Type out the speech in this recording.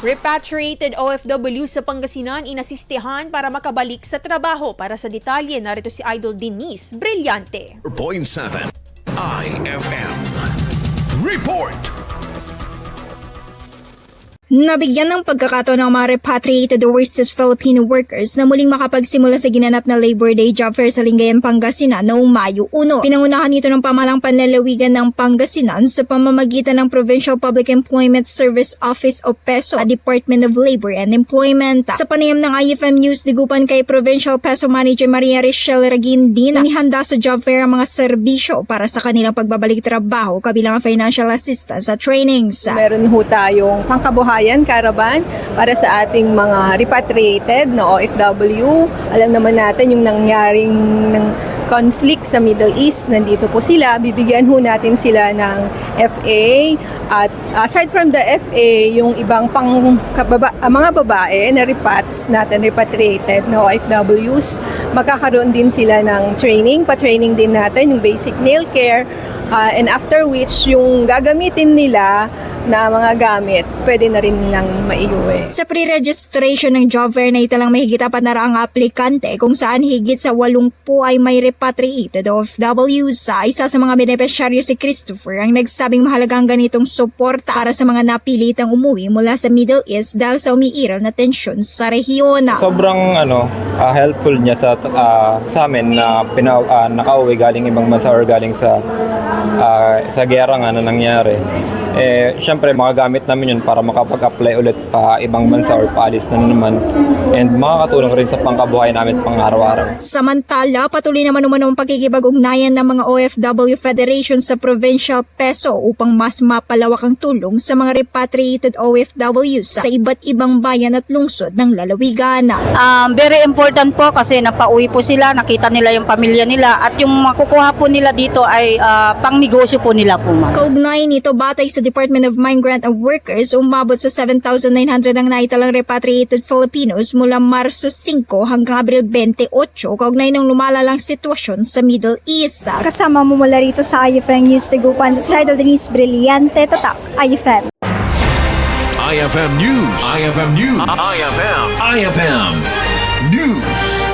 Repatriated OFW sa Pangasinan inasistihan para makabalik sa trabaho. Para sa detalye, narito si Idol Denise Brillante. 4.7 IFM Report. Nabigyan ng pagkakataon ng mga repatriated overseas Filipino workers na muling makapagsimula sa ginanap na Labor Day Job Fair sa Lingayen, Pangasinan noong Mayo 1. Pinangunahan nito ng pamahalang panlalawigan ng Pangasinan sa pamamagitan ng Provincial Public Employment Service Office o PESO at Department of Labor and Employment. Sa panayam ng IFM News, digupan kay Provincial PESO Manager Maria Richelle Ragindin, inihanda sa job fair ang mga serbisyo para sa kanilang pagbabalik trabaho kabilang ang financial assistance at trainings. Meron ho tayong pangkabuhayan caravan para sa ating mga repatriated na OFW. Alam naman natin yung nangyaring conflict sa Middle East. Nandito po sila. Bibigyan ho natin sila ng FA. At aside from the FA, yung ibang mga babae na repats natin, repatriated na OFWs, magkakaroon din sila ng training. Pa-training din natin yung basic nail care. And after which, yung gagamitin nila na mga gamit, pwede na rin nilang maiuwi. Sa pre-registration ng job fair na italang mahigit 400 aplikante kung saan higit sa 80 ay may repatriated OFWs. Isa sa mga benepisyaryo si Christopher ang nagsabing mahalagang ganitong suporta para sa mga napilitang umuwi mula sa Middle East dahil sa umiiral na tensyon sa rehiyon. Sobrang helpful niya sa amin na nakauwi galing ibang bansa or galing sa gera nga na nangyari. Siyempre magagamit namin yun para makapag-apply ulit pa ibang bansa or paalis na naman, and makakatulong rin sa pangkabuhay namin pang-araw-araw. Samantala, patuloy naman ang pagkikipag-ugnayan ng mga OFW Federation sa Provincial PESO upang mas mapalawak ang tulong sa mga repatriated OFWs sa iba't ibang bayan at lungsod ng lalawigan. Very important po kasi napauwi po sila, nakita nila yung pamilya nila at yung makukuha po nila dito ay pang-negosyo po nila po. Kaugnay nito, batay sa Department of Migrant and Workers, umabot sa 7,900 ang naitalang repatriated Filipinos mula Marso 5 hanggang Abril 28, kaugnay ng lumalalang sitwasyon sa Middle East. Kasama mo mula rito sa IFM News Tigupan, sa Idol Denise Brillante, Tatak, IFM. IFM News. IFM News. IFM News.